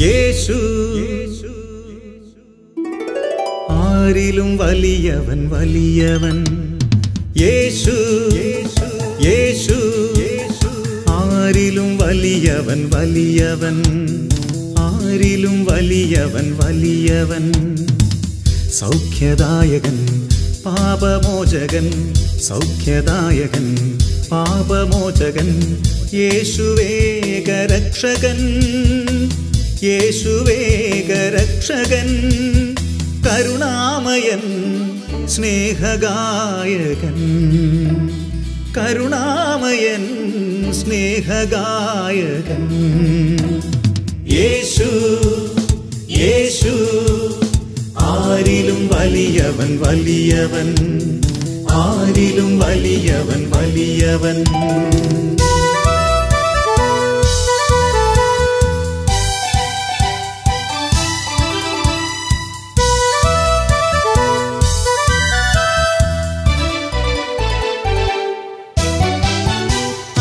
യേശു ആരിലും വലിയവൻ വലിയവൻ. യേശു യേശു ആരിലും വലിയവൻ വലിയവൻ. ആരിലും വലിയവൻ വലിയവൻ. സൗഖ്യദായകൻ പാപമോചകൻ. സൗഖ്യദായകൻ പാപമോചകൻ. യേശുവേകരക്ഷകൻ. യേശുവേകരക്ഷകൻ. കരുണാമയൻ സ്നേഹഗായകൻ. കരുണാമയൻ സ്നേഹഗായകൻ. യേശു യേശു ആരിലും വലിയവൻ വലിയവൻ. ആരിലും വലിയവൻ വലിയവൻ.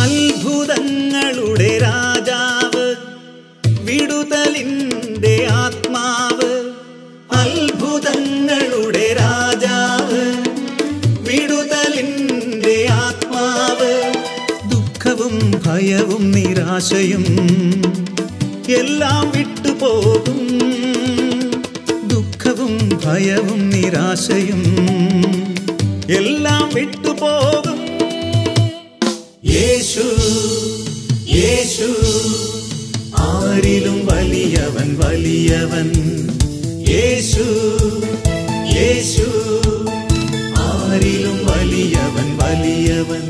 അത്ഭുതങ്ങളുടെ രാജാവ്, വിടുതലിന്റെ ആത്മാവ്. അത്ഭുതങ്ങളുടെ രാജാവ്, വിടുതലിന്റെ ആത്മാവ്. ദുഃഖവും ഭയവും നിരാശയും എല്ലാം വിട്ടുപോകും. ദുഃഖവും ഭയവും നിരാശയും എല്ലാം വിട്ടുപോകും. യേശു യേശു ആരിലും വലിയവൻ വലിയവൻ. യേശു യേശു ആരിലും വലിയവൻ വലിയവൻ.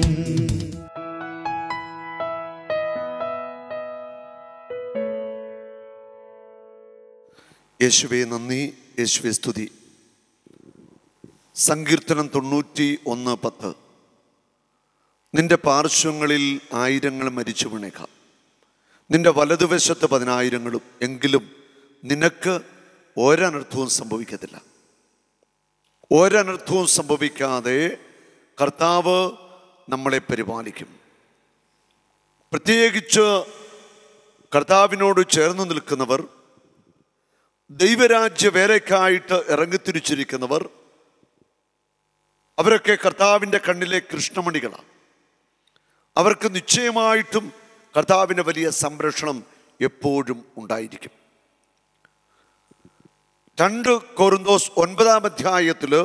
യേശുവേ നന്ദി, യേശുവേ സ്തുതി. സങ്കീർത്തനം 91:10. നിന്റെ പാർശ്വങ്ങളിൽ 1000 മരിച്ചു വീണേക്കാം, നിന്റെ വലതുവശത്ത് 10,000, എങ്കിലും നിനക്ക് ഒരനർത്ഥവും സംഭവിക്കത്തില്ല. ഒരനർത്ഥവും സംഭവിക്കാതെ കർത്താവ് നമ്മളെ പരിപാലിക്കും. പ്രത്യേകിച്ച് കർത്താവിനോട് ചേർന്ന് നിൽക്കുന്നവർ, ദൈവരാജ്യ വേലയ്ക്കായിട്ട് ഇറങ്ങിത്തിരിച്ചിരിക്കുന്നവർ, അവരൊക്കെ കർത്താവിൻ്റെ കണ്ണിലെ കൃഷ്ണമണികളാണ്. അവർക്ക് നിശ്ചയമായിട്ടും കർത്താവിൻ്റെ വലിയ സംരക്ഷണം എപ്പോഴും ഉണ്ടായിരിക്കും. 2 കൊരിന്തോസ് 9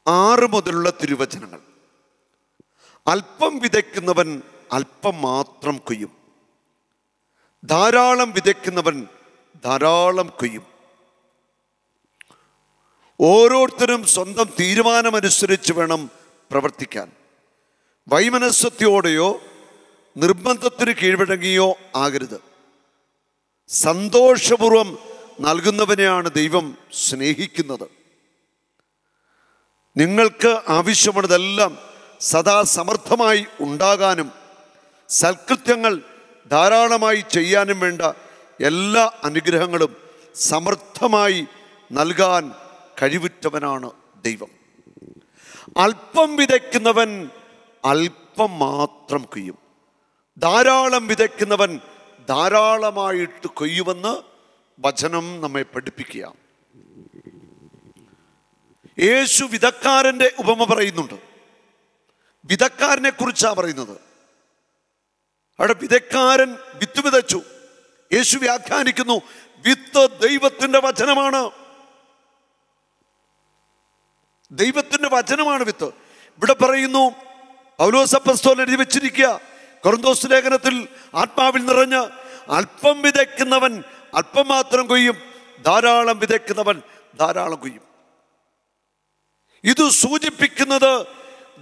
6 മുതലുള്ള തിരുവചനങ്ങൾ. അല്പം വിതയ്ക്കുന്നവൻ അല്പം മാത്രം കൊയ്യും, ധാരാളം വിതയ്ക്കുന്നവൻ ധാരാളം കൊയ്യും. ഓരോരുത്തരും സ്വന്തം തീരുമാനമനുസരിച്ച് വേണം പ്രവർത്തിക്കാൻ. വൈമനസ്യത്തോടെയോ നിർബന്ധത്തിന് കീഴ്വഴങ്ങിയോ ആകരുത്. സന്തോഷപൂർവം നൽകുന്നവനെയാണ് ദൈവം സ്നേഹിക്കുന്നത്. നിങ്ങൾക്ക് ആവശ്യമുള്ളതെല്ലാം സദാ സമർത്ഥമായി ഉണ്ടാകാനും സൽകൃത്യങ്ങൾ ധാരാളമായി ചെയ്യാനും വേണ്ട എല്ലാ അനുഗ്രഹങ്ങളും സമർത്ഥമായി നൽകാൻ കഴിവുറ്റവനാണ് ദൈവം. അല്പം വിതയ്ക്കുന്നവൻ അല്പം മാത്രം കൊയ്യും, ധാരാളം വിതയ്ക്കുന്നവൻ ധാരാളമായിട്ട് കൊയ്യുമെന്ന് വചനം നമ്മെ പഠിപ്പിക്കുക. യേശു വിതക്കാരൻ്റെ ഉപമ പറയുന്നുണ്ട്. വിതക്കാരനെ കുറിച്ചാണ് പറയുന്നത്. അവിടെ വിതക്കാരൻ വിത്ത് വിതച്ചു. യേശു വ്യാഖ്യാനിക്കുന്നു, വിത്ത് ദൈവത്തിൻ്റെ വചനമാണ്. ദൈവത്തിൻ്റെ വചനമാണ് വിത്ത്. ഇവിടെ പറയുന്നു, പൗലോസ് അപ്പോസ്തലൻ എഴുതി വെച്ചിരിക്കുക, കൊരിന്തോസ് ലേഖനത്തിൽ ആത്മാവിൽ നിറഞ്ഞ് അല്പം വിതയ്ക്കുന്നവൻ അല്പം മാത്രം കൊയ്യും, ധാരാളം വിതയ്ക്കുന്നവൻ ധാരാളം കൊയ്യും. ഇത് സൂചിപ്പിക്കുന്നത്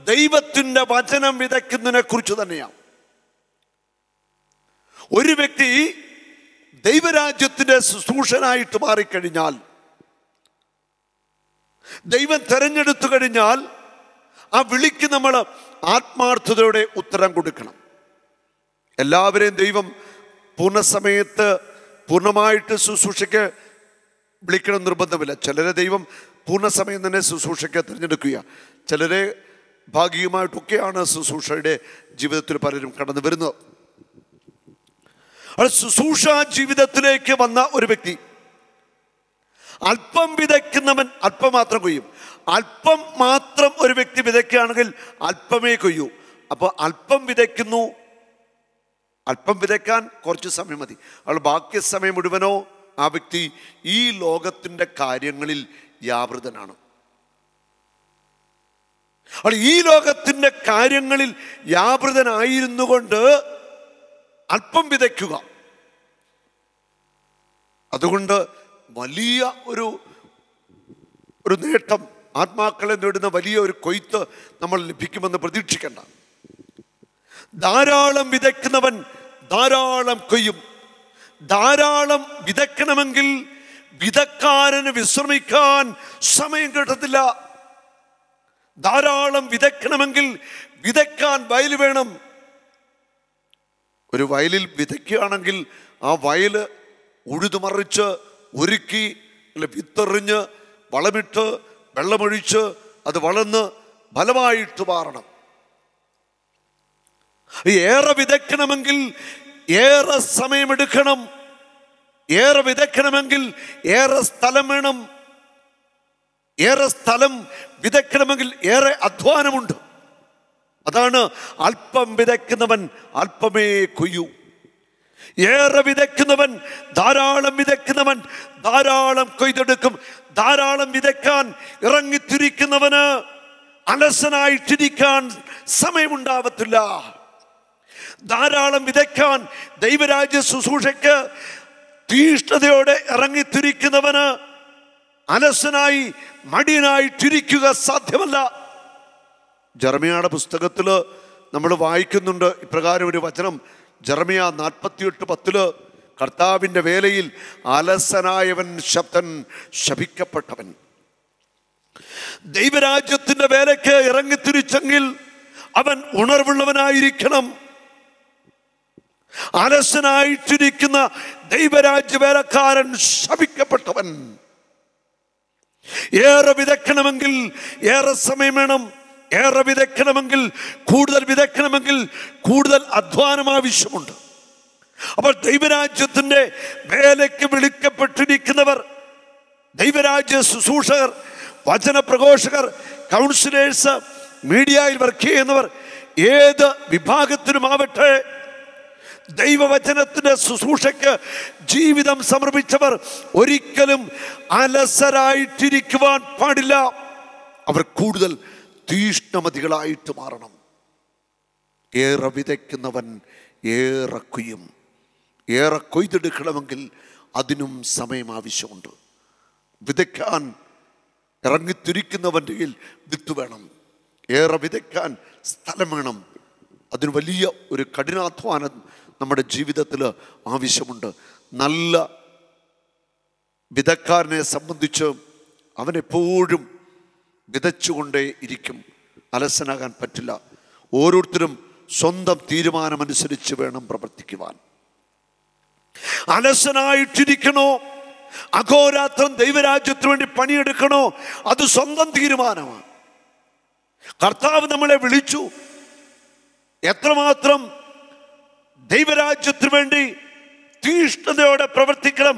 ദൈവത്തിൻ്റെ വചനം വിതയ്ക്കുന്നതിനെ കുറിച്ച് തന്നെയാണ്. ഒരു വ്യക്തി ദൈവരാജ്യത്തിൻ്റെ ശുശ്രൂഷനായിട്ട് മാറിക്കഴിഞ്ഞാൽ, ദൈവം തെരഞ്ഞെടുത്തു കഴിഞ്ഞാൽ, ആ വിളിക്ക് നമ്മൾ ആത്മാർത്ഥതയോടെ ഉത്തരം കൊടുക്കണം. എല്ലാവരെയും ദൈവം പൂർണ്ണസമയത്ത് പൂർണ്ണമായിട്ട് ശുശ്രൂഷയ്ക്ക് വിളിക്കണം നിർബന്ധമില്ല. ചിലരെ ദൈവം പൂർണ്ണസമയം തന്നെ ശുശ്രൂഷയ്ക്ക് തിരഞ്ഞെടുക്കുക. ചിലരെ ഭാഗികമായിട്ടൊക്കെയാണ് ശുശ്രൂഷയുടെ ജീവിതത്തിൽ പലരും കടന്നു വരുന്നത്. ശുശ്രൂഷ ജീവിതത്തിലേക്ക് വന്ന ഒരു വ്യക്തി, അല്പം വിതയ്ക്കുന്നവൻ അല്പം മാത്രം കൊയ്യും. അല്പം മാത്രം ഒരു വ്യക്തി വിതയ്ക്കുകയാണെങ്കിൽ അല്പമേ കൊയ്യൂ. അപ്പോൾ അല്പം വിതയ്ക്കുന്നു, അല്പം വിതയ്ക്കാൻ കുറച്ച് സമയം മതി. അവൾ ബാക്കി സമയം മുഴുവനോ ആ വ്യക്തി ഈ ലോകത്തിൻ്റെ കാര്യങ്ങളിൽ വ്യാപൃതനാണ്. അവൾ ഈ ലോകത്തിൻ്റെ കാര്യങ്ങളിൽ വ്യാപൃതനായിരുന്നു കൊണ്ട് അല്പം വിതയ്ക്കുക. അതുകൊണ്ട് വലിയ ഒരു നേട്ടം, ആത്മാക്കളെ നേടുന്ന വലിയ ഒരു കൊയ്ത്ത് നമ്മൾ ലഭിക്കുമെന്ന് പ്രതീക്ഷിക്കേണ്ട. ധാരാളം വിതയ്ക്കുന്നവൻ ധാരാളം കൊയ്യും. ധാരാളം വിതയ്ക്കണമെങ്കിൽ വിതക്കാരന് വിശ്രമിക്കാൻ സമയം കിട്ടത്തില്ല. ധാരാളം വിതയ്ക്കണമെങ്കിൽ വിതയ്ക്കാൻ വയൽ വേണം. ഒരു വയലിൽ വിതയ്ക്കുകയാണെങ്കിൽ ആ വയൽ ഉഴുതുമറിച്ച് ഒരുക്കി വിത്തെറിഞ്ഞ് വളമിട്ട് വെള്ളമൊഴിച്ച് അത് വളർന്ന് ഫലമായിട്ട് മാറണം. ഏറെ വിതയ്ക്കണമെങ്കിൽ ഏറെ സമയമെടുക്കണം. ഏറെ വിതയ്ക്കണമെങ്കിൽ ഏറെ സ്ഥലം വേണം. ഏറെ സ്ഥലം വിതയ്ക്കണമെങ്കിൽ ഏറെ അധ്വാനമുണ്ട്. അതാണ് അല്പം വിതയ്ക്കുന്നവൻ അല്പമേ കൊയ്യൂ. ഏറെ വിതയ്ക്കുന്നവൻ, ധാരാളം വിതയ്ക്കുന്നവൻ ധാരാളം കൊയ്തെടുക്കും. ധാരാളം വിതയ്ക്കാൻ ഇറങ്ങിത്തിരിക്കുന്നവന് അലസനായിട്ടിരിക്കാൻ സമയമുണ്ടാവത്തില്ല. ധാരാളം വിതയ്ക്കാൻ ദൈവരാജ്യ ശുശ്രൂഷയ്ക്ക് തീഷ്ണതയോടെ ഇറങ്ങിത്തിരിക്കുന്നവന് അലസനായി മടിയനായിട്ടിരിക്കുക സാധ്യമല്ല. ജെറമ്യായുടെ പുസ്തകത്തിൽ നമ്മൾ വായിക്കുന്നുണ്ട് ഇപ്രകാരം ഒരു വചനം. ജെറമ്യ 48:10 കർത്താവിൻ്റെ വേലയിൽ അലസനായവൻ ശബ്ദൻ ശപിക്കപ്പെട്ടവൻ. ദൈവരാജ്യത്തിൻ്റെ വേലയ്ക്ക് ഇറങ്ങിത്തിരിച്ചെങ്കിൽ അവൻ ഉണർവുള്ളവനായിരിക്കണം. അലസനായിട്ടിരിക്കുന്ന ദൈവരാജ്യ വേലക്കാരൻ ശപിക്കപ്പെട്ടവൻ. ഏറെ വിതയ്ക്കണമെങ്കിൽ ഏറെ സമയം വേണം. ഏറെ വിതയ്ക്കണമെങ്കിൽ, കൂടുതൽ വിതയ്ക്കണമെങ്കിൽ കൂടുതൽ അധ്വാനം ആവശ്യമുണ്ട്. അപ്പോൾ ദൈവരാജ്യത്തിൻ്റെ വേലയ്ക്ക് വിളിക്കപ്പെട്ടിരിക്കുന്നവർ, ദൈവരാജ്യ ശുശ്രൂഷകർ, വചനപ്രഘോഷകർ, കൗൺസിലേഴ്സ്, മീഡിയയിൽ വർക്ക് ചെയ്യുന്നവർ, ഏത് വിഭാഗത്തിനുമാവട്ടെ, ദൈവവചനത്തിൻ്റെ ശുശ്രൂഷയ്ക്ക് ജീവിതം സമർപ്പിച്ചവർ ഒരിക്കലും അലസരായിട്ടിരിക്കുവാൻ പാടില്ല. അവർ കൂടുതൽ തീഷ്ണമതികളായിട്ട് മാറണം. ഏറെ വിതയ്ക്കുന്നവൻ ഏറെ കൊയ്യും. ഏറെ കൊയ്തെടുക്കണമെങ്കിൽ അതിനും സമയം ആവശ്യമുണ്ട്. വിതയ്ക്കാൻ ഇറങ്ങിത്തിരിക്കുന്നവൻ്റെ കയ്യിൽ വിത്ത് വേണം. ഏറെ വിതയ്ക്കാൻ സ്ഥലം വേണം. അതിന് വലിയ ഒരു കഠിനാധ്വാനം നമ്മുടെ ജീവിതത്തിൽ ആവശ്യമുണ്ട്. നല്ല വിതക്കാരനെ സംബന്ധിച്ച് അവനെപ്പോഴും വിതച്ചുകൊണ്ടേ ഇരിക്കും. അലസനാകാൻ പറ്റില്ല. ഓരോരുത്തരും സ്വന്തം തീരുമാനമനുസരിച്ച് വേണം പ്രവർത്തിക്കുവാൻ. അലസനായിട്ടിരിക്കണോ, അഹോരാത്രം ദൈവരാജ്യത്തിന് വേണ്ടി പണിയെടുക്കണോ, അത് സ്വന്തം തീരുമാനമാണ്. കർത്താവ് നമ്മളെ വിളിച്ചു. എത്രമാത്രം ദൈവരാജ്യത്തിന് വേണ്ടി തീഷ്ണതയോടെ പ്രവർത്തിക്കണം,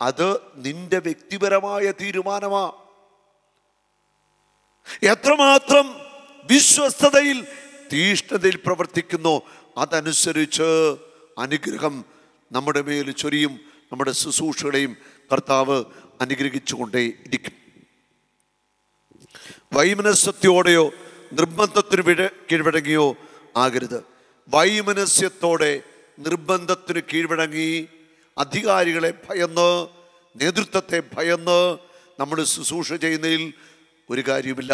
അത് നിന്റെ വ്യക്തിപരമായ തീരുമാനമാണ്. എത്രമാത്രം വിശ്വസ്തതയിൽ തീഷ്ണതയിൽ പ്രവർത്തിക്കുന്നോ അതനുസരിച്ച് അനുഗ്രഹം നമ്മുടെ മേൽ ചൊരിയും. നമ്മുടെ ശുശ്രൂഷകളെയും കർത്താവ് അനുഗ്രഹിച്ചുകൊണ്ടേ ഇരിക്കും. വൈമനസ്യത്തോടെയോ നിർബന്ധത്തിന് കീഴ്വഴങ്ങിയോ ആകരുത്. വൈമനസ്യത്തോടെ നിർബന്ധത്തിന് കീഴ്വഴങ്ങി അധികാരികളെ ഭയന്ന്, നേതൃത്വത്തെ ഭയന്ന് നമ്മൾ ശുശ്രൂഷ ചെയ്യുന്നതിൽ ഒരു കാര്യവുമില്ല.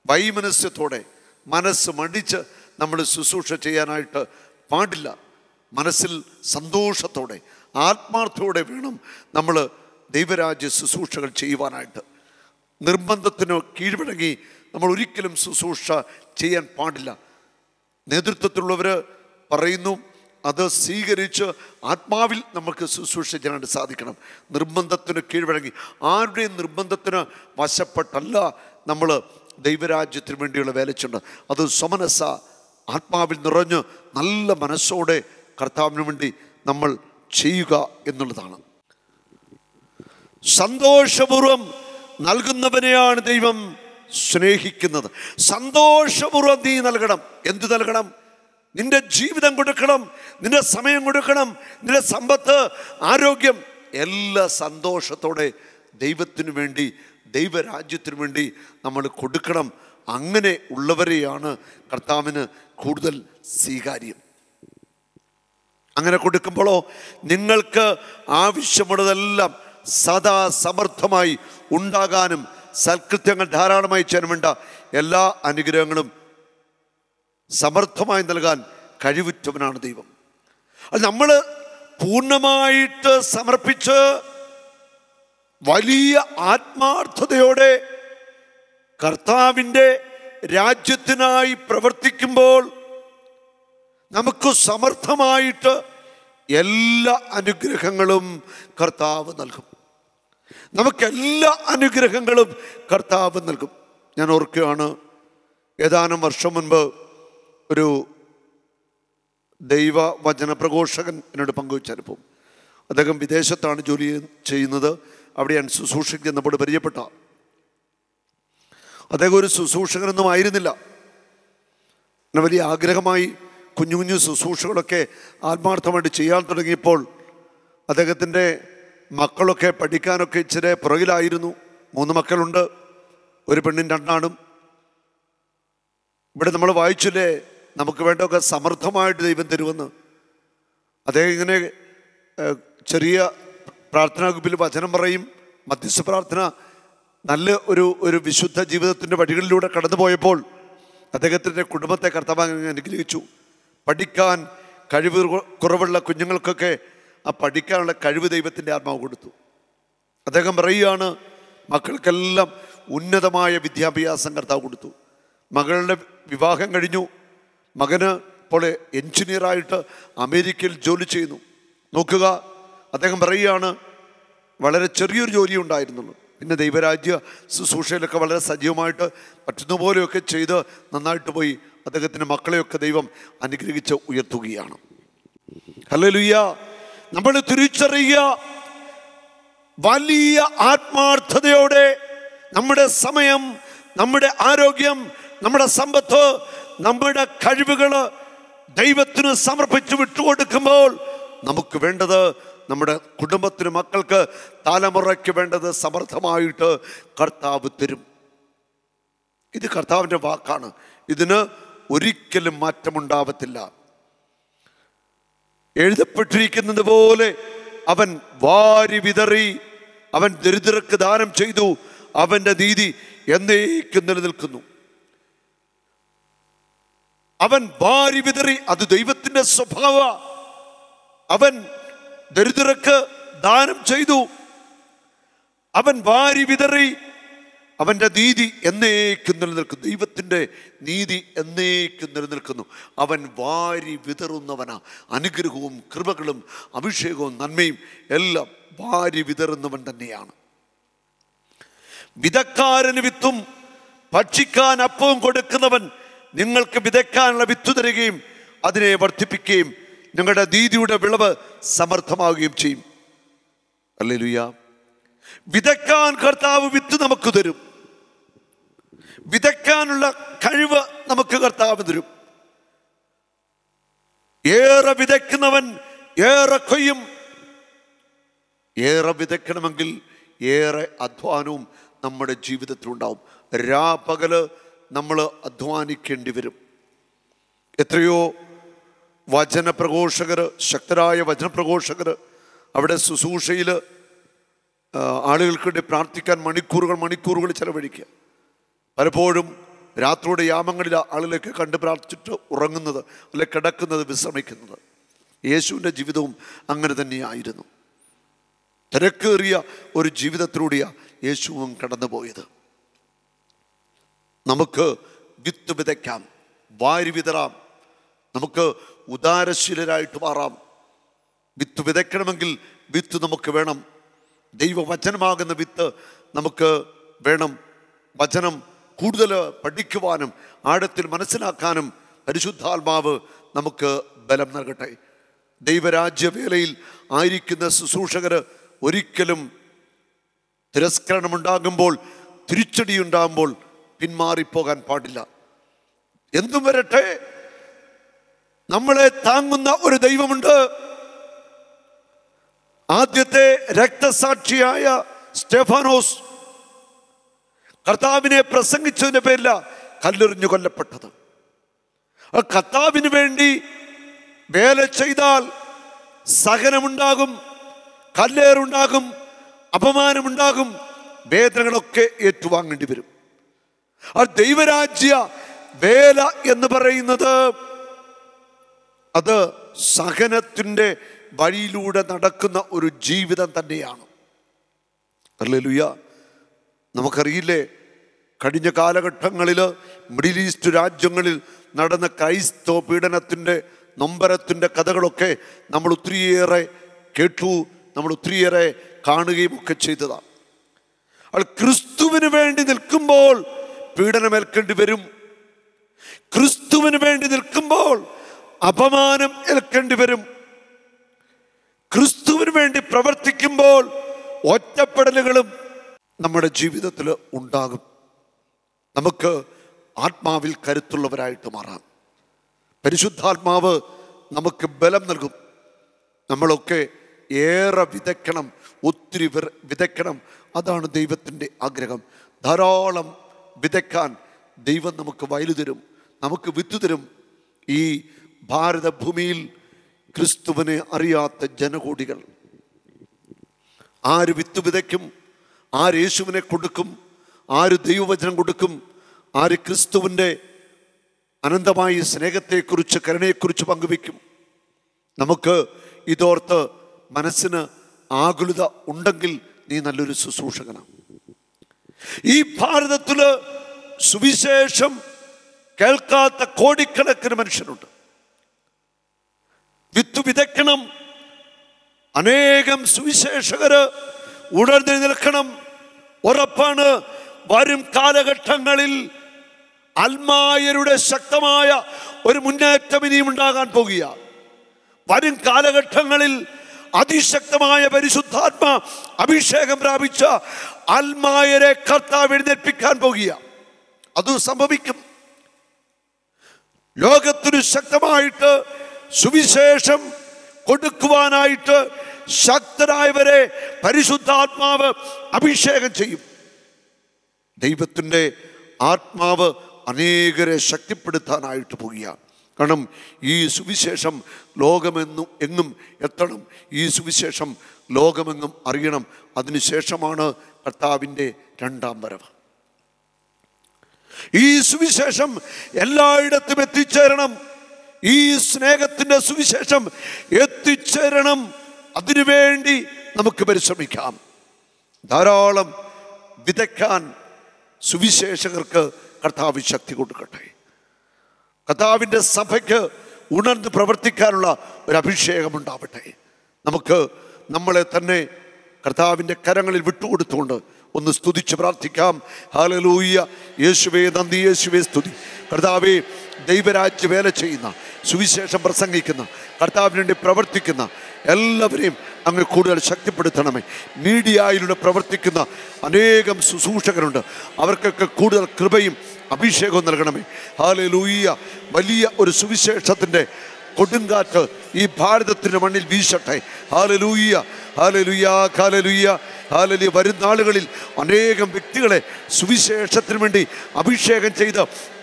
വൈമനസ്യത്തോടെ, മനസ്സ് മടിച്ച് നമ്മൾ ശുശ്രൂഷ ചെയ്യാനായിട്ട് പാടില്ല. മനസ്സിൽ സന്തോഷത്തോടെ, ആത്മാർത്ഥത്തോടെ വേണം നമ്മൾ ദൈവരാജ്യ ശുശ്രൂഷകൾ ചെയ്യുവാനായിട്ട്. നിർബന്ധത്തിന് കീഴ്വഴങ്ങി നമ്മൾ ഒരിക്കലും ശുശ്രൂഷ ചെയ്യാൻ പാടില്ല. നേതൃത്വത്തിലുള്ളവർ പറയുന്നു, അത് സ്വീകരിച്ച് ആത്മാവിൽ നമുക്ക് ശുശ്രൂഷ ചെയ്യാനായിട്ട് സാധിക്കണം. നിർബന്ധത്തിന് കീഴ്വഴങ്ങി, ആരുടെയും നിർബന്ധത്തിന് വശപ്പെട്ടല്ല നമ്മൾ ദൈവരാജ്യത്തിന് വേണ്ടിയുള്ള വേല ചെയ്യേണ്ടത്. അത് സ്വമനസ്സ, ആത്മാവിൽ നിറഞ്ഞ് നല്ല മനസ്സോടെ കർത്താവിന് വേണ്ടി നമ്മൾ ചെയ്യുക എന്നുള്ളതാണ്. സന്തോഷപൂർവം നൽകുന്നവനെയാണ് ദൈവം സ്നേഹിക്കുന്നത്. സന്തോഷപൂർവം നീ നൽകണം. എന്ത് നൽകണം? നിന്റെ ജീവിതം കൊടുക്കണം, നിന്റെ സമയം കൊടുക്കണം, നിന്റെ സമ്പത്ത്, ആരോഗ്യം എല്ലാ സന്തോഷത്തോടെ ദൈവത്തിനു വേണ്ടി, ദൈവരാജ്യത്തിനു വേണ്ടി നമ്മൾ കൊടുക്കണം. അങ്ങനെ ഉള്ളവരെയാണ് കർത്താവിന് കൂടുതൽ സ്വീകാര്യം. അങ്ങനെ കൊടുക്കുമ്പോഴോ നിങ്ങൾക്ക് ആവശ്യമുള്ളതെല്ലാം സദാ സമർത്ഥമായി ഉണ്ടാകാനും സൽകൃത്യങ്ങൾ ധാരാളമായി ചെയ്യാനും വേണ്ട എല്ലാ അനുഗ്രഹങ്ങളും സമർത്ഥമായി നൽകാൻ കഴിവുറ്റവനാണ് ദൈവം. അത് നമ്മൾ പൂർണ്ണമായിട്ട് സമർപ്പിച്ച് വലിയ ആത്മാർത്ഥതയോടെ കർത്താവിൻ്റെ രാജ്യത്തിനായി പ്രവർത്തിക്കുമ്പോൾ നമുക്ക് സമർത്ഥമായിട്ട് എല്ലാ അനുഗ്രഹങ്ങളും കർത്താവ് നൽകും. നമുക്കെല്ലാ അനുഗ്രഹങ്ങളും കർത്താവ് നൽകും. ഞാൻ ഓർക്കുകയാണ്, ഏതാനും വർഷം മുൻപ് ഒരു ദൈവവചന പ്രഘോഷകൻ എന്നോട് പങ്കുവച്ച അനുഭവം. അദ്ദേഹം വിദേശത്താണ് ജോലി ചെയ്യുന്നത്. അവിടെയാണ് ശുശ്രൂഷയ്ക്ക് ചെന്നപ്പോൾ പരിചയപ്പെട്ട അദ്ദേഹം ഒരു ശുശ്രൂഷകനൊന്നും ആയിരുന്നില്ല. എന്നെ വലിയ ആഗ്രഹമായി കുഞ്ഞു കുഞ്ഞു ശുശ്രൂഷകളൊക്കെ ആത്മാർത്ഥമായിട്ട് ചെയ്യാൻ തുടങ്ങിയപ്പോൾ അദ്ദേഹത്തിൻ്റെ മക്കളൊക്കെ പഠിക്കാനൊക്കെ ഇച്ചിരി പുറകിലായിരുന്നു. 3 മക്കളുണ്ട്, ഒരു പെണ്ണും 2 ആണും. ഇവിടെ നമ്മൾ വായിച്ചില്ലേ, നമുക്ക് വേണ്ടതൊക്കെ സമർത്ഥമായിട്ട് ദൈവം തരുമെന്ന്. അദ്ദേഹം ഇങ്ങനെ ചെറിയ പ്രാർത്ഥനാ ഗ്രൂപ്പിൽ വചനം പറയും, മധ്യസ്ഥ പ്രാർത്ഥന, നല്ല ഒരു വിശുദ്ധ ജീവിതത്തിൻ്റെ വഴികളിലൂടെ കടന്നു പോയപ്പോൾ അദ്ദേഹത്തിൻ്റെ കുടുംബത്തെ കർത്താവ് അനുഗ്രഹിച്ചു. പഠിക്കാൻ കഴിവ് കുറവുള്ള കുഞ്ഞുങ്ങൾക്കൊക്കെ ആ പഠിക്കാനുള്ള കഴിവ് ദൈവത്തിൻ്റെ ആത്മാവ് കൊടുത്തു. അദ്ദേഹം പറയുകയാണ്, മക്കൾക്കെല്ലാം ഉന്നതമായ വിദ്യാഭ്യാസം കർത്താവ് കൊടുത്തു. മകളുടെ വിവാഹം കഴിഞ്ഞു. മകന് ഇപ്പോൾ എൻജിനീയറായിട്ട് അമേരിക്കയിൽ ജോലി ചെയ്യുന്നു. നോക്കുക, അദ്ദേഹം പറയുകയാണ്, വളരെ ചെറിയൊരു ജോലി ഉണ്ടായിരുന്നുള്ളൂ. പിന്നെ ദൈവരാജ്യ ശുശ്രൂഷയിലൊക്കെ വളരെ സജീവമായിട്ട് പറ്റുന്ന പോലെയൊക്കെ ചെയ്ത് നന്നായിട്ട് പോയി. അദ്ദേഹത്തിൻ്റെ മക്കളെയൊക്കെ ദൈവം അനുഗ്രഹിച്ച് ഉയർത്തുകയാണ്. ഹല്ലേലൂയ. നമ്മൾ തിരിച്ചറിയുക, വലിയ ആത്മാർത്ഥതയോടെ നമ്മുടെ സമയം, നമ്മുടെ ആരോഗ്യം, നമ്മുടെ സമ്പത്ത്, നമ്മുടെ കഴിവുകൾ ദൈവത്തിന് സമർപ്പിച്ച് വിട്ടുകൊടുക്കുമ്പോൾ നമുക്ക് വേണ്ടത്, നമ്മുടെ കുടുംബത്തിന്, മക്കൾക്ക്, തലമുറയ്ക്ക് വേണ്ടത് സമർത്ഥമായിട്ട് കർത്താവ് തരും. ഇത് കർത്താവിൻ്റെ വാക്കാണ്. ഇതിന് ഒരിക്കലും മാറ്റമുണ്ടാവത്തില്ല. എഴുതപ്പെട്ടിരിക്കുന്നത് പോലെ അവൻ വാരി വിതറി, അവൻ ദരിദ്രർക്ക് ദാനം ചെയ്തു, അവൻ്റെ നീതി എന്നേക്കും നിലനിൽക്കുന്നു. അവൻ വാരി വിതറി, അത് ദൈവത്തിൻ്റെ സ്വഭാവ. അവൻ ദരിദ്രർക്ക് ദാനം ചെയ്തു, അവൻ വാരി വിതറി, അവൻ്റെ നീതി എന്നേക്കും നിലനിൽക്കുന്നു. ദൈവത്തിൻ്റെ നീതി എന്നേക്കും നിലനിൽക്കുന്നു. അവൻ വാരി വിതറുന്നവനാ. അനുഗ്രഹവും കൃപകളും അഭിഷേകവും നന്മയും എല്ലാം വാരി വിതറുന്നവൻ തന്നെയാണ്. വിതക്കാരന് വിത്തും ഭക്ഷിക്കാൻ അപ്പവും കൊടുക്കുന്നവൻ നിങ്ങൾക്ക് വിതയ്ക്കാനുള്ള വിത്ത് തരികയും അതിനെ വർദ്ധിപ്പിക്കുകയും നിങ്ങളുടെ നീതിയുടെ വിളവ് സമർത്ഥമാവുകയും ചെയ്യും. ഹല്ലേലൂയ. വിതയ്ക്കാൻ കർത്താവ് വിത്ത് നമുക്ക് തരും. വിതയ്ക്കാനുള്ള കഴിവ് നമുക്ക് കർത്താവ് തരും. ഏറെ വിതയ്ക്കുന്നവൻ ഏറെ കൊയ്യും. ഏറെ വിതയ്ക്കണമെങ്കിൽ ഏറെ അധ്വാനവും നമ്മുടെ ജീവിതത്തിലുണ്ടാവും. രാപകല് നമ്മൾ അധ്വാനിക്കേണ്ടി വരും. എത്രയോ വചനപ്രഘോഷകർ, ശക്തരായ വചനപ്രഘോഷകർ അവിടെ ശുശ്രൂഷയിൽ ആളുകൾക്ക് വേണ്ടി പ്രാർത്ഥിക്കാൻ മണിക്കൂറുകൾ ചെലവഴിക്കുക. പലപ്പോഴും രാത്രിയുടെ യാമങ്ങളിൽ ആളുകളൊക്കെ കണ്ട് പ്രാർത്ഥിച്ചിട്ട് ഉറങ്ങുന്നത്, അല്ലെ കിടക്കുന്നത്, വിശ്രമിക്കുന്നത്. യേശുവിൻ്റെ ജീവിതവും അങ്ങനെ തന്നെയായിരുന്നു. തിരക്കേറിയ ഒരു ജീവിതത്തിലൂടെയാണ് യേശുവും കടന്നുപോയത്. നമുക്ക് വിത്ത് വിതയ്ക്കാം, വാരി വിതറാം, നമുക്ക് ഉദാരശീലരായിട്ട് മാറാം. വിത്ത് വിതയ്ക്കണമെങ്കിൽ വിത്ത് നമുക്ക് വേണം. ദൈവവചനമാകുന്ന വിത്ത് നമുക്ക് വേണം. വചനം കൂടുതൽ പഠിക്കുവാനും ആഴത്തിൽ മനസ്സിലാക്കാനും പരിശുദ്ധാത്മാവ് നമുക്ക് ബലം നൽകട്ടെ. ദൈവരാജ്യവേലയിൽ ആയിരിക്കുന്ന ശുശ്രൂഷകർ ഒരിക്കലും തിരസ്കരണമുണ്ടാകുമ്പോൾ, തിരിച്ചടിയുണ്ടാകുമ്പോൾ പിന്മാറിപ്പോകാൻ പാടില്ല. എന്തും വരട്ടെ, നമ്മളെ താങ്ങുന്ന ഒരു ദൈവമുണ്ട്. ആദ്യത്തെ രക്തസാക്ഷിയായ സ്റ്റെഫാനോസ് കർത്താവിനെ പ്രസംഗിച്ചതിന്റെ പേരില കല്ലെറിഞ്ഞു കൊല്ലപ്പെട്ടത്. ആ കർത്താവിന് വേണ്ടി വേല ചെയ്താൽ സഹനമുണ്ടാകും, കല്ലേറുണ്ടാകും, അപമാനമുണ്ടാകും, വേദനകളൊക്കെ ഏറ്റുവാങ്ങേണ്ടി വരും. ആ ദൈവരാജ്യ വേല എന്ന് പറയുന്നത് അത് സഹനത്തിൻ്റെ വഴിയിലൂടെ നടക്കുന്ന ഒരു ജീവിതം തന്നെയാണ്. ഹല്ലേലൂയ. നമുക്കറിയില്ലേ, കഴിഞ്ഞ കാലഘട്ടങ്ങളിൽ മിഡിൽ ഈസ്റ്റ് രാജ്യങ്ങളിൽ നടന്ന ക്രൈസ്തവ പീഡനത്തിൻ്റെ നൊമ്പരത്തിൻ്റെ കഥകളൊക്കെ നമ്മൾ ഒത്തിരിയേറെ കേട്ടു, നമ്മൾ ഒത്തിരിയേറെ കാണുകയും ഒക്കെ ചെയ്തതാണ്. അത് ക്രിസ്തുവിന് വേണ്ടി നിൽക്കുമ്പോൾ പീഡനമേൽക്കേണ്ടി വരും. ക്രിസ്തുവിന് വേണ്ടി നിൽക്കുമ്പോൾ അപമാനം ഏൽക്കേണ്ടി വരും. ക്രിസ്തുവിന് വേണ്ടി പ്രവർത്തിക്കുമ്പോൾ ഒറ്റപ്പെടലുകളും നമ്മുടെ ജീവിതത്തിൽ ഉണ്ടാകും. നമുക്ക് ആത്മാവിൽ കരുത്തുള്ളവരായിട്ട് മാറാം. പരിശുദ്ധാത്മാവ് നമുക്ക് ബലം നൽകും. നമ്മളൊക്കെ ഏറെ വിതയ്ക്കണം, ഒത്തിരി വിതയ്ക്കണം. അതാണ് ദൈവത്തിൻ്റെ ആഗ്രഹം. ധാരാളം വിതയ്ക്കാൻ ദൈവം നമുക്ക് വയലു തരും, നമുക്ക് വിത്ത് തരും. ഈ ഭാരതഭൂമിയിൽ ക്രിസ്തുവിനെ അറിയാത്ത ജനകോടികൾ. ആര് വിത്ത് വിതയ്ക്കും, ആര് യേശുവിനെ കൊടുക്കും, ആര് ദൈവവചനം കൊടുക്കും, ആര് ക്രിസ്തുവിൻ്റെ അനന്തമായ സ്നേഹത്തെക്കുറിച്ച്, കരുണയെക്കുറിച്ച് പങ്കുവയ്ക്കും. നമുക്ക് ഇതോർത്ത് മനസ്സിന് ആകുലത ഉണ്ടെങ്കിൽ നീ നല്ലൊരു ശുശ്രൂഷകനാണ്. ഈ ഭാരതത്തിൽ സുവിശേഷം കേൾക്കാത്ത കോടിക്കണക്കിന് മനുഷ്യരുണ്ട്. വിത്ത് വിതയ്ക്കണം. അനേകം സുവിശേഷകര് ഉണർന്നെഴുന്നേൽക്കണം. ഉറപ്പാണ്, വരും കാലഘട്ടങ്ങളിൽ അൽമായരുടെ ശക്തമായ ഒരു മുന്നേറ്റം ഇനിയും ഉണ്ടാകാൻ പോകുക. വരും കാലഘട്ടങ്ങളിൽ അതിശക്തമായ പരിശുദ്ധാത്മ അഭിഷേകം പ്രാപിച്ച അൽമായരെ കർത്താവ് എഴുന്നേൽപ്പിക്കാൻ പോകുക. അത് സംഭവിക്കും. ലോകത്തിന് ശക്തമായിട്ട് സുവിശേഷം കൊടുക്കുവാനായിട്ട് ശക്തരായവരെ പരിശുദ്ധാത്മാവ് അഭിഷേകം ചെയ്യും. ദൈവത്തിൻ്റെ ആത്മാവ് അനേകരെ ശക്തിപ്പെടുത്താനായിട്ട് പോകുക. കാരണം ഈ സുവിശേഷം എങ്ങും എത്തണം. ഈ സുവിശേഷം ലോകമെങ്ങും അറിയണം. അതിനുശേഷമാണ് കർത്താവിൻ്റെ രണ്ടാം വരവ്. ഈ സുവിശേഷം എല്ലായിടത്തും എത്തിച്ചേരണം. ഈ സ്നേഹത്തിൻ്റെ സുവിശേഷം എത്തിച്ചേരണം. അതിനുവേണ്ടി നമുക്ക് പരിശ്രമിക്കാം. ധാരാളം വിതയ്ക്കാൻ സുവിശേഷകർക്ക് കർത്താവ് ശക്തി കൊടുക്കട്ടെ. കർത്താവിൻ്റെ സഭയ്ക്ക് ഉണർന്ന് പ്രവർത്തിക്കാനുള്ള ഒരു അഭിഷേകം ഉണ്ടാവട്ടെ. നമുക്ക് നമ്മളെ തന്നെ കർത്താവിൻ്റെ കരങ്ങളിൽ വിട്ടുകൊടുത്തുകൊണ്ട് ഒന്ന് സ്തുതിച്ച് പ്രാർത്ഥിക്കാം. ഹല്ലേലൂയ. യേശുവേ നന്ദി, യേശുവേ സ്തുതി. കർത്താവേ, ദൈവരാജ്യ വേല ചെയ്യുന്ന, സുവിശേഷം പ്രസംഗിക്കുന്ന, കർത്താവിന് വേണ്ടി പ്രവർത്തിക്കുന്ന എല്ലാവരെയും അങ്ങ് കൂടുതൽ ശക്തിപ്പെടുത്തണമേ. മീഡിയയിലൂടെ പ്രവർത്തിക്കുന്ന അനേകം ശുശ്രൂഷകരുണ്ട്. അവർക്കൊക്കെ കൂടുതൽ കൃപയും അഭിഷേകവും നൽകണമേ. ഹല്ലേലൂയ. വലിയ ഒരു സുവിശേഷത്തിൻ്റെ കൊടുങ്കാറ്റ് ഈ ഭാരതത്തിൻ്റെ മണ്ണിൽ വീശട്ടെ. Hallelujah, hallelujah, hallelujah, hallelujah. വരും നാളുകളിൽ അനേകം വ്യക്തികളെ സുവിശേഷത്തിന് വേണ്ടി അഭിഷേകം ചെയ്ത്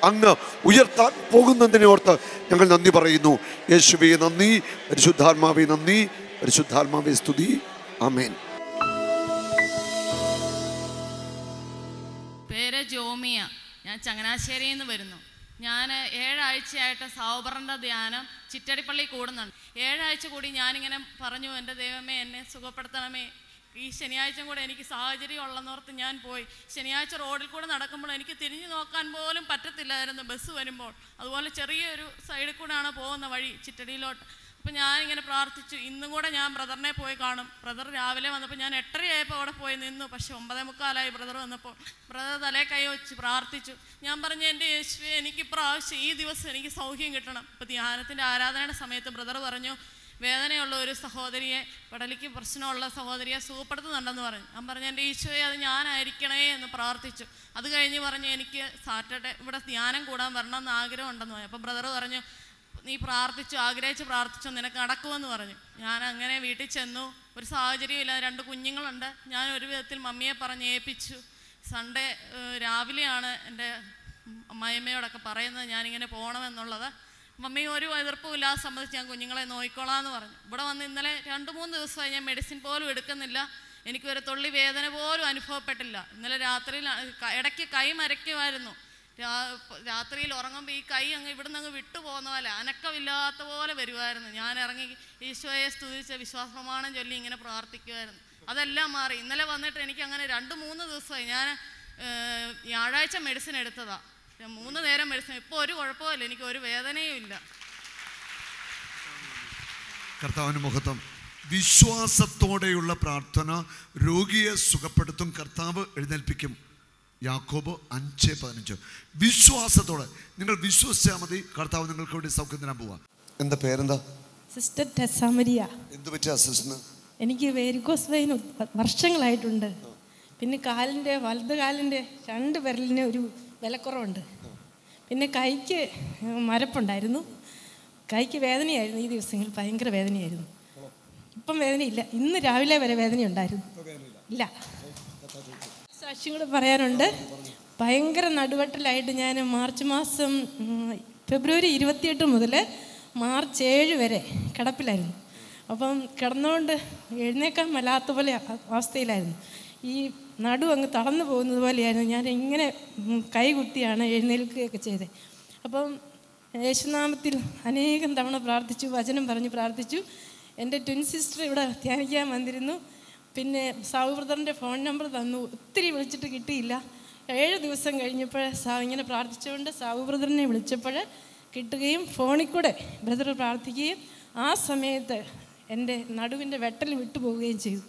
അങ്ങ് ഉയർത്താൻ പോകുന്നതിനെ ഓർത്ത് ഞങ്ങൾ നന്ദി പറയുന്നു. യേശുവേ നന്ദി, പരിശുദ്ധാത്മാവേ നന്ദി, പരിശുദ്ധാത്മാവേ സ്തുതി. ആമേൻ. പേര് ജോമിയ. ഞാൻ ചങ്ങനാശ്ശേരിയിൽ നിന്ന് വരുന്നു. ഞാൻ 7 ആഴ്ചയായിട്ട് സൗബറിൻ്റെ ധ്യാനം ചിറ്റടിപ്പള്ളി കൂടുന്നുണ്ട്. 7 ആഴ്ച കൂടി ഞാനിങ്ങനെ പറഞ്ഞു, എൻ്റെ ദൈവമേ എന്നെ സുഖപ്പെടുത്തണമേ. ഈ ശനിയാഴ്ച കൂടെ എനിക്ക് സാഹചര്യം ഉള്ളെന്നോർത്ത് ഞാൻ പോയി. ശനിയാഴ്ച റോഡിൽ കൂടെ നടക്കുമ്പോൾ എനിക്ക് തിരിഞ്ഞു നോക്കാൻ പോലും പറ്റത്തില്ലായിരുന്നു ബസ് വരുമ്പോൾ. അതുപോലെ ചെറിയൊരു സൈഡിൽ കൂടെയാണ് പോകുന്ന വഴി ചിറ്റടിയിലോട്ട്. അപ്പം ഞാനിങ്ങനെ പ്രാർത്ഥിച്ചു. ഇന്നും കൂടെ ഞാൻ ബ്രദറിനെ പോയി കാണും. ബ്രദർ രാവിലെ വന്നപ്പോൾ ഞാൻ 8:30 അവിടെ പോയി നിന്നു. പക്ഷെ 9:45 ബ്രദർ വന്നപ്പോൾ ബ്രദർ തലേ കൈ വെച്ച് പ്രാർത്ഥിച്ചു. ഞാൻ പറഞ്ഞു, എൻ്റെ യേശുവേ, എനിക്ക് പ്രാവശ്യം ഈ ദിവസം എനിക്ക് സൗഖ്യം കിട്ടണം. ഇപ്പോൾ ധ്യാനത്തിൻ്റെ ആരാധനയുടെ സമയത്ത് ബ്രദർ പറഞ്ഞു, വേദനയുള്ള ഒരു സഹോദരിയെ, പടലിക്ക് പ്രശ്നമുള്ള സഹോദരിയെ സുഖപ്പെടുത്തുന്നുണ്ടെന്ന് പറഞ്ഞു. ഞാൻ പറഞ്ഞു എൻ്റെ ഈശോയെ അത് ഞാനായിരിക്കണേ എന്ന് പ്രാർത്ഥിച്ചു. അത് കഴിഞ്ഞ് പറഞ്ഞു എനിക്ക് സാറ്റർഡേ ഇവിടെ ധ്യാനം കൂടാൻ വരണമെന്ന് ആഗ്രഹമുണ്ടെന്ന് പറഞ്ഞു. അപ്പോൾ ബ്രദർ പറഞ്ഞു നീ ആഗ്രഹിച്ച് പ്രാർത്ഥിച്ചു, നിനക്ക് നടക്കുമെന്ന് പറഞ്ഞു. ഞാൻ അങ്ങനെ വീട്ടിൽ ചെന്നു. ഒരു സാഹചര്യമില്ല, 2 കുഞ്ഞുങ്ങളുണ്ട്. ഞാൻ ഒരു വിധത്തിൽ മമ്മിയെ പറഞ്ഞ് ഏൽപ്പിച്ചു. സൺഡേ രാവിലെയാണ് എൻ്റെ അമ്മായിയമ്മയോടൊക്കെ പറയുന്നത് ഞാനിങ്ങനെ പോകണമെന്നുള്ളത്. മമ്മി ഒരു എതിർപ്പുമില്ലാതെ സംബന്ധിച്ച് ഞാൻ കുഞ്ഞുങ്ങളെ നോക്കിക്കോളാം എന്ന് പറഞ്ഞു. ഇവിടെ വന്ന് ഇന്നലെ 2-3 ദിവസമായി ഞാൻ മെഡിസിൻ പോലും എടുക്കുന്നില്ല. എനിക്കൊരു തുള്ളി വേദന പോലും അനുഭവപ്പെട്ടില്ല. ഇന്നലെ രാത്രിയിൽ ഇടയ്ക്ക് കൈ മരയ്ക്കുമായിരുന്നു. രാത്രിയിൽ ഉറങ്ങുമ്പോൾ ഈ കൈ ഇവിടുന്ന് വിട്ടു പോകുന്ന പോലെ അനക്കമില്ലാത്ത പോലെ വരുമായിരുന്നു. ഞാൻ ഇറങ്ങി ഈശോയെ സ്തുതിച്ച് വിശ്വാസപ്രമാണം ചൊല്ലി ഇങ്ങനെ പ്രാർത്ഥിക്കുമായിരുന്നു. അതെല്ലാം മാറി. ഇന്നലെ വന്നിട്ട് എനിക്ക് അങ്ങനെ 2-3 ദിവസമായി. ഞാൻ വ്യാഴാഴ്ച മെഡിസിൻ എടുത്തതാണ്, 3 നേരം മെഡിസിൻ. ഇപ്പോൾ ഒരു കുഴപ്പമില്ല, എനിക്ക് ഒരു വേദനയും ഇല്ല. കർത്താവിൻ്റെ മഹത്വം. വിശ്വാസത്തോടെയുള്ള പ്രാർത്ഥന രോഗിയെ സുഖപ്പെടുത്തും, കർത്താവ് എഴുന്നേൽപ്പിക്കും. യാക്കോബ് 5:15. വിശ്വാസത്തോടെ നിങ്ങൾ വിശ്വസിച്ചാൽ മതി, കർത്താവ് നിങ്ങൾക്ക് വേണ്ടി സൗഖ്യം തരാൻ പോവാ. എന്താ പേരെന്താ? സിസ്റ്റർ ടെസാമരിയ. എന്ത് പറ്റിയ അസിസ്റ്റന്റ്? എനിക്ക് വെരിക്കോസ് വെയിൻ വർഷങ്ങളായിട്ടുണ്ട്. പിന്നെ വലത് കാലിൻ്റെ 2 വിരലിന് ഒരു വിലക്കുറവുണ്ട്. പിന്നെ കൈക്ക് മരപ്പുണ്ടായിരുന്നു, കൈക്ക് വേദനയായിരുന്നു. ഈ ദിവസങ്ങളിൽ ഭയങ്കര വേദനയായിരുന്നു. ഇപ്പം വേദനയില്ല. ഇന്ന് രാവിലെ വരെ വേദനയുണ്ടായിരുന്നു. ഇല്ല. സാക്ഷ്യം കൂടെ പറയാനുണ്ട്. ഭയങ്കര നടുവെട്ടലായിട്ട് ഞാൻ മാർച്ച് മാസം ഫെബ്രുവരി 28 മുതൽ മാർച്ച് 7 വരെ കിടപ്പിലായിരുന്നു. അപ്പം കിടന്നുകൊണ്ട് എഴുന്നേക്കാൻ മേലാത്ത പോലെ അവസ്ഥയിലായിരുന്നു. ഈ നടു അങ്ങ് തളർന്നു പോകുന്നത് പോലെയായിരുന്നു. ഞാൻ ഇങ്ങനെ കൈകുത്തിയാണ് എഴുന്നേൽക്കുകയൊക്കെ ചെയ്തത്. അപ്പം യേശുനാമത്തിൽ അനേകം തവണ പ്രാർത്ഥിച്ചു, വചനം പറഞ്ഞ് പ്രാർത്ഥിച്ചു. എൻ്റെ ട്വിൻ സിസ്റ്റർ ഇവിടെ ധ്യാനിക്കാൻ വന്നിരുന്നു. പിന്നെ സാവു ബ്രദറിൻ്റെ ഫോൺ നമ്പർ തന്നു. ഒത്തിരി വിളിച്ചിട്ട് കിട്ടിയില്ല. 7 ദിവസം കഴിഞ്ഞപ്പോൾ ഇങ്ങനെ പ്രാർത്ഥിച്ചുകൊണ്ട് സാവു ബ്രദറിനെ വിളിച്ചപ്പോൾ കിട്ടുകയും ഫോണിൽ കൂടെ ബ്രദർ പ്രാർത്ഥിക്കുകയും ആ സമയത്ത് എൻ്റെ നടുവിൻ്റെ വെട്ടൽ വിട്ടുപോവുകയും ചെയ്തു.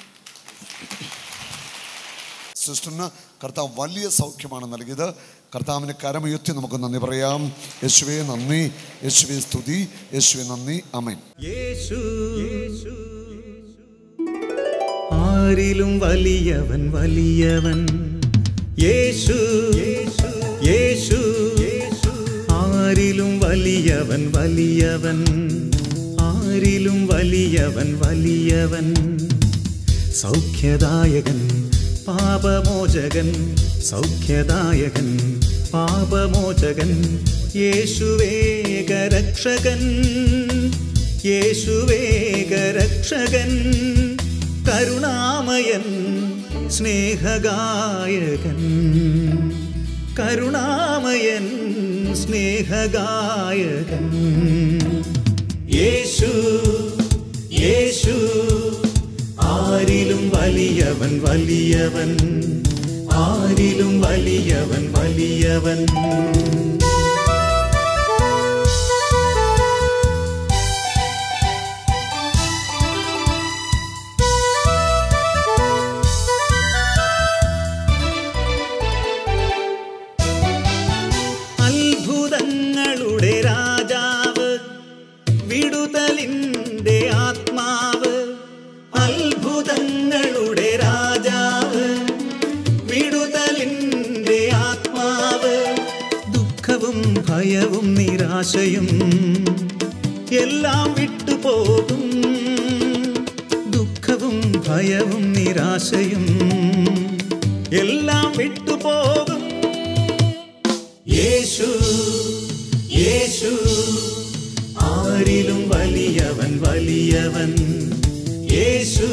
സിസ്റ്ററിന് കർത്താവ് വലിയ സൗഖ്യമാണ് നൽകിയത്. കർത്താവിന് കരമുയർത്തി നമുക്ക് നന്ദി പറയാം. യേശുവേ നന്ദി, യേശുവേ സ്തുതി, യേശുവേ നന്ദി. ആമേൻ. യേശു ആരിലും വലിയവൻ വലിയവൻ. യേശു യേശു ആരിലും വലിയവൻ വലിയവൻ. ആരിലും വലിയവൻ വലിയവൻ. സൗഖ്യദായകൻ പാപമോചകൻ, സൗഖ്യദായകൻ പാപമോചകൻ. യേശുവേകരക്ഷകൻ, യേശുവേകരക്ഷകൻ. കരുണാമയൻ സ്നേഹഗായകൻ, കരുണാമയൻ സ്നേഹഗായകൻ. യേശു യേശു ആരിലും വലിയവൻ വലിയവൻ. ആരിലും വലിയവൻ വലിയവൻ. അത്ഭുതങ്ങളുടെ രാജാവ്, വിടുതലിൻ്റെ ആത്മാവ്. അത്ഭുതങ്ങളുടെ രാജാവ്, വിടുതലിൻ്റെ ആത്മാവ്. ദുഃഖവും ഭയവും നിരാശയും എല്ലാം വിട്ടുപോകും. ദുഃഖവും ഭയവും നിരാശയും എല്ലാം വിട്ടുപോകും. യേശു യേശു ആരിലും വലിയവൻ വലിയവൻ. യേശു